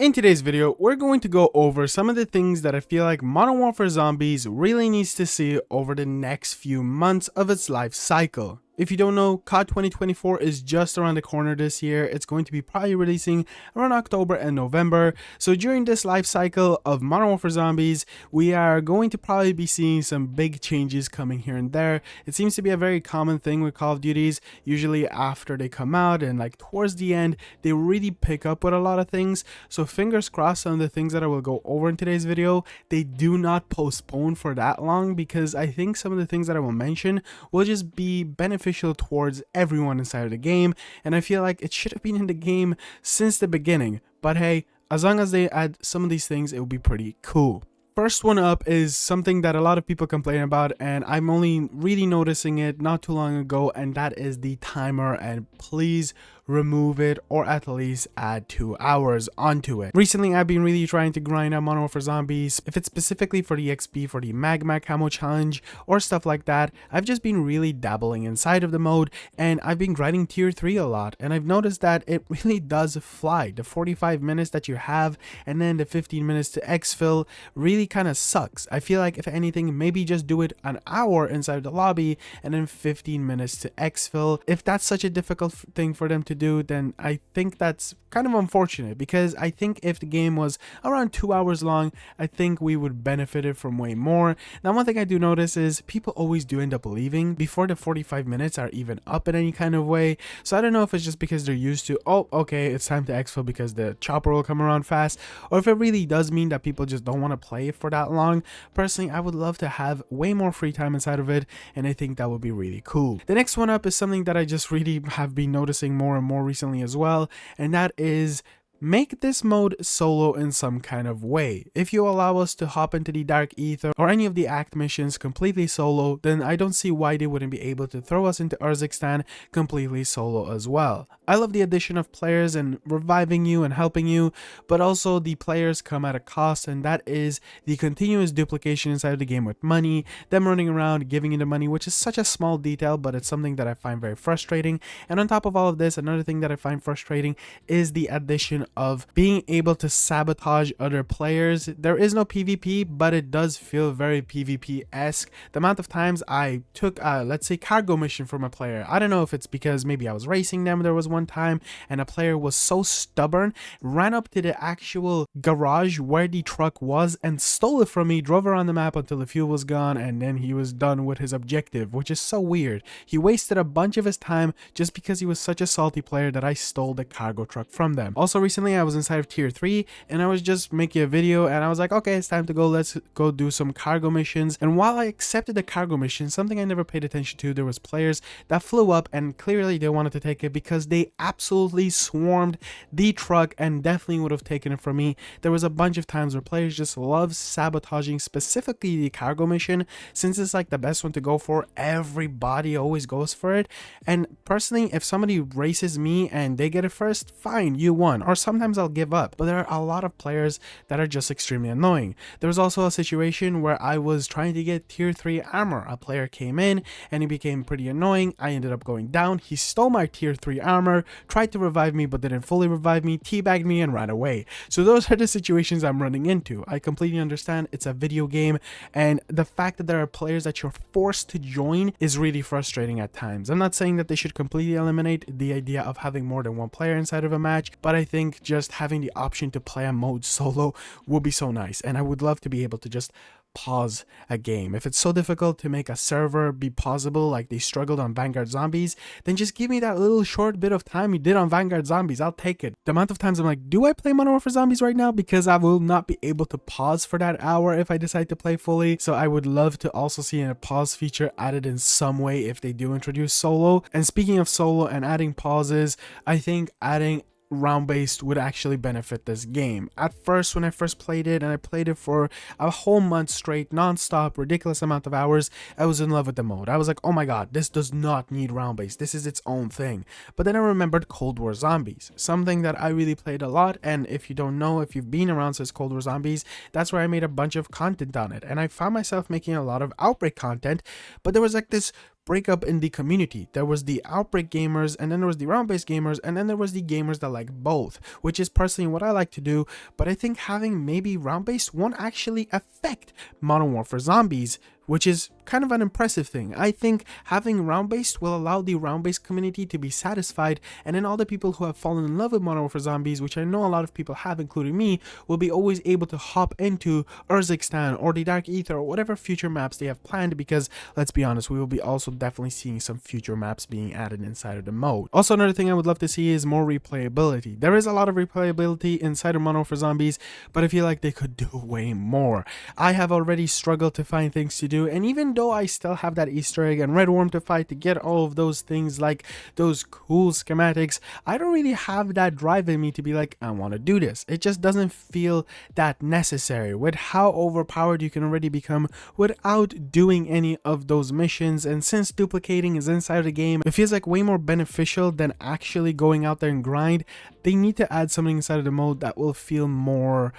In today's video, we're going to go over some of the things that I feel like Modern Warfare Zombies really needs to see over the next few months of its life cycle. If you don't know, COD 2024 is just around the corner this year. It's going to be probably releasing around October and November. So during this life cycle of Modern Warfare Zombies, we are going to probably be seeing some big changes coming here and there. It seems to be a very common thing with Call of Duties. Usually after they come out and like towards the end, they really pick up with a lot of things. So fingers crossed on the things that I will go over in today's video, they do not postpone for that long, because I think some of the things that I will mention will just be beneficial towards everyone inside of the game, and I feel like it should have been in the game since the beginning. But hey, as long as they add some of these things, it will be pretty cool. First one up is something that a lot of people complain about, and I'm only really noticing it not too long ago, and that is the timer. And please remove it, or at least add 2 hours onto it. Recently, I've been really trying to grind out Modern Warfare Zombies. If it's specifically for the XP for the Magma Camo Challenge or stuff like that, I've just been really dabbling inside of the mode, and I've been grinding tier 3 a lot, and I've noticed that it really does fly. The 45 minutes that you have and then the 15 minutes to exfil really kind of sucks. I feel like if anything, maybe just do it an hour inside the lobby and then 15 minutes to exfil. If that's such a difficult thing for them to do, then I think that's kind of unfortunate, because I think if the game was around 2 hours long, I think we would benefit it from way more. Now, one thing I do notice is people always do end up leaving before the 45 minutes are even up in any kind of way. So I don't know if it's just because they're used to, oh, okay, it's time to exfil because the chopper will come around fast, or if it really does mean that people just don't want to play it for that long. Personally, I would love to have way more free time inside of it, and I think that would be really cool. The next one up is something that I just really have been noticing more and more recently as well, and that is make this mode solo in some kind of way. If you allow us to hop into the Dark Ether or any of the act missions completely solo, then I don't see why they wouldn't be able to throw us into Urzikstan completely solo as well. I love the addition of players and reviving you and helping you, but also the players come at a cost, and that is the continuous duplication inside of the game with money, them running around giving you the money, which is such a small detail, but it's something that I find very frustrating. And on top of all of this, another thing that I find frustrating is the addition of being able to sabotage other players. There is no PvP, but it does feel very PvP-esque. The amount of times I took let's say cargo mission from a player, I don't know if it's because maybe I was racing them. There was one time and a player was so stubborn, ran up to the actual garage where the truck was and stole it from me, drove around the map until the fuel was gone, and then he was done with his objective, which is so weird. He wasted a bunch of his time just because he was such a salty player that I stole the cargo truck from them. Also recently, I was inside of tier 3 and I was just making a video, and I was like, okay, it's time to go, let's go do some cargo missions. And while I accepted the cargo mission, something I never paid attention to, there was players that flew up and clearly they wanted to take it because they absolutely swarmed the truck and definitely would have taken it from me. There was a bunch of times where players just love sabotaging specifically the cargo mission. Since it's like the best one to go for, everybody always goes for it. And personally, if somebody races me and they get it first, fine, you won. Or sometimes I'll give up, but there are a lot of players that are just extremely annoying. There was also a situation where I was trying to get tier 3 armor. A player came in and he became pretty annoying. I ended up going down. He stole my tier 3 armor, tried to revive me but didn't fully revive me, teabagged me and ran away. So those are the situations I'm running into. I completely understand it's a video game, and the fact that there are players that you're forced to join is really frustrating at times. I'm not saying that they should completely eliminate the idea of having more than one player inside of a match, but I think just having the option to play a mode solo would be so nice, and I would love to be able to just pause a game. If it's so difficult to make a server be pausable like they struggled on Vanguard Zombies, then just give me that little short bit of time you did on Vanguard Zombies. I'll take it. The amount of times I'm like, do I play Modern Warfare Zombies right now? Because I will not be able to pause for that hour if I decide to play fully. So I would love to also see a pause feature added in some way if they do introduce solo. And speaking of solo and adding pauses, I think adding round-based would actually benefit this game. At first, when I first played it, and I played it for a whole month straight, non-stop, ridiculous amount of hours, I was in love with the mode. I was like, oh my god, this does not need round-based, this is its own thing. But then I remembered Cold War Zombies, something that I really played a lot, and if you don't know, if you've been around since Cold War Zombies, that's where I made a bunch of content on it, and I found myself making a lot of Outbreak content, but there was like this breakup in the community. There was the Outbreak gamers, and then there was the round-based gamers, and then there was the gamers that like both, which is personally what I like to do. But I think having maybe round-based won't actually affect Modern Warfare Zombies, which is kind of an impressive thing. I think having round-based will allow the round-based community to be satisfied, and then all the people who have fallen in love with Modern Warfare Zombies, which I know a lot of people have, including me, will be always able to hop into Urzikstan or the Dark Ether or whatever future maps they have planned, because let's be honest, we will be also definitely seeing some future maps being added inside of the mode. Also, another thing I would love to see is more replayability. There is a lot of replayability inside of Modern Warfare Zombies, but I feel like they could do way more. I have already struggled to find things to do, and even though I still have that Easter egg and Red Worm to fight to get all of those things like those cool schematics, I don't really have that drive in me to be like, I want to do this. It just doesn't feel that necessary with how overpowered you can already become without doing any of those missions. And since duplicating is inside of the game, it feels like way more beneficial than actually going out there and grind. They need to add something inside of the mode that will feel more,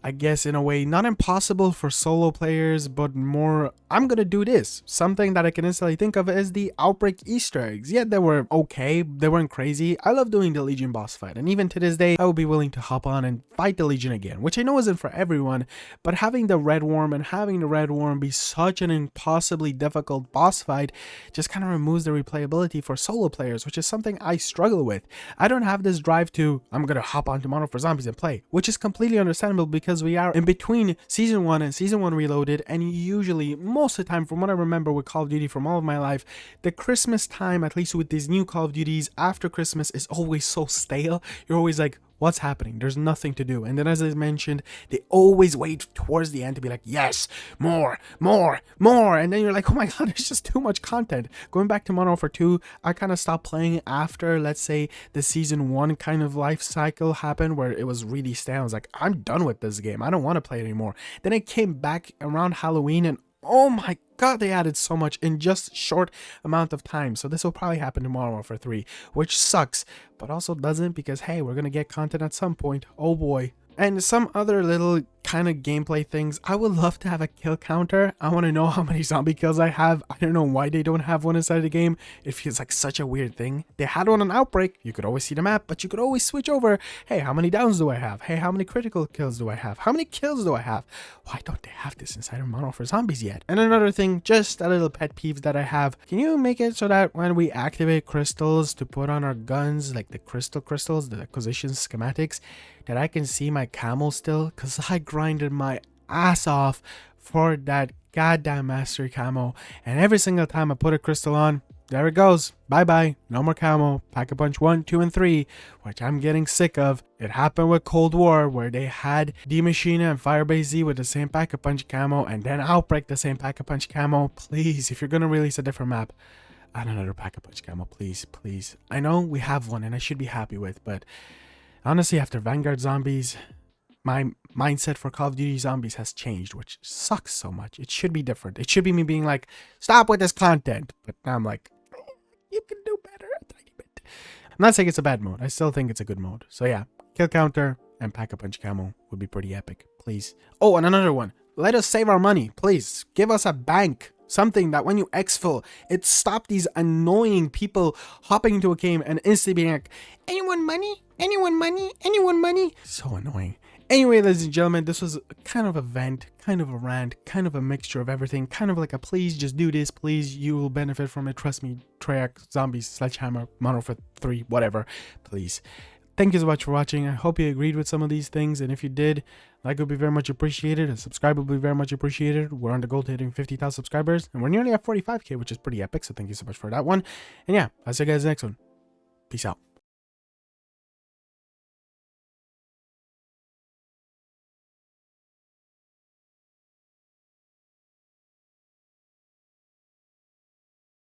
I guess, in a way, not impossible for solo players, but more, I'm gonna do this. Something that I can instantly think of is the Outbreak Easter eggs. Yeah, they were okay, they weren't crazy. I love doing the Legion boss fight, and even to this day, I would be willing to hop on and fight the Legion again, which I know isn't for everyone, but having the Red Worm and having the Red Worm be such an impossibly difficult boss fight just kind of removes the replayability for solo players, which is something I struggle with. I don't have this drive to, I'm gonna hop onto Modern Warfare Zombies and play, which is completely understandable because we are in between Season 1 and Season 1 Reloaded, and usually, most of the time, from what I remember with Call of Duty from all of my life, the Christmas time, at least with these new Call of Duties, after Christmas is always so stale. You're always like, what's happening? There's nothing to do. And then, as I mentioned, they always wait towards the end to be like, yes, more. And then you're like, oh my god, there's just too much content. Going back to Modern Warfare 2, I kind of stopped playing after, let's say, the Season 1 kind of life cycle happened where it was really stale. I was like, I'm done with this game. I don't want to play it anymore. Then I came back around Halloween, and oh my god, they added so much in just short amount of time. So this will probably happen tomorrow for 3, which sucks, but also doesn't, because hey, we're gonna get content at some point. Oh boy. And some other little kind of gameplay things. I would love to have a kill counter. I want to know how many zombie kills I have. I don't know why they don't have one inside the game. It feels like such a weird thing. They had one on Outbreak. You could always see the map, but you could always switch over. Hey, how many downs do I have? Hey, how many critical kills do I have? How many kills do I have? Why don't they have this inside of Modern Warfare Zombies yet? And another thing, just a little pet peeves that I have. Can you make it so that when we activate crystals to put on our guns, like the crystals, the acquisition schematics, that I can see my camo still? Because I grinded my ass off for that goddamn mastery camo, and every single time I put a crystal on, there it goes, bye bye, no more camo. Pack-a-Punch 1, 2, and 3, which I'm getting sick of. It happened with Cold War, where they had D Machina and Firebase Z with the same Pack-a-Punch camo, and then Outbreak the same Pack-a-Punch camo. Please, if you're gonna release a different map, add another Pack-a-Punch camo, please. I know we have one and I should be happy with, but honestly, after Vanguard Zombies, my mindset for Call of Duty Zombies has changed, which sucks so much. It should be different. It should be me being like, stop with this content. But now I'm like, you can do better a tiny bit. I'm not saying it's a bad mode. I still think it's a good mode. So yeah, kill counter and Pack-a-Punch camo would be pretty epic, please. Oh, and another one. Let us save our money, please. Give us a bank. Something that when you exfil, it stopped these annoying people hopping into a game and instantly being like, anyone money? Anyone money? Anyone money? So annoying. Anyway, ladies and gentlemen, this was kind of a vent, kind of a rant, kind of a mixture of everything, kind of like a please just do this, please, you will benefit from it, trust me, Treyarch, Zombies, Sledgehammer, Modern Warfare 3, whatever, please. Thank you so much for watching. I hope you agreed with some of these things, and if you did, like would be very much appreciated, and subscribe would be very much appreciated. We're on the goal to hitting 50,000 subscribers, and we're nearly at 45k, which is pretty epic, so thank you so much for that one. And yeah, I'll see you guys in the next one. Peace out.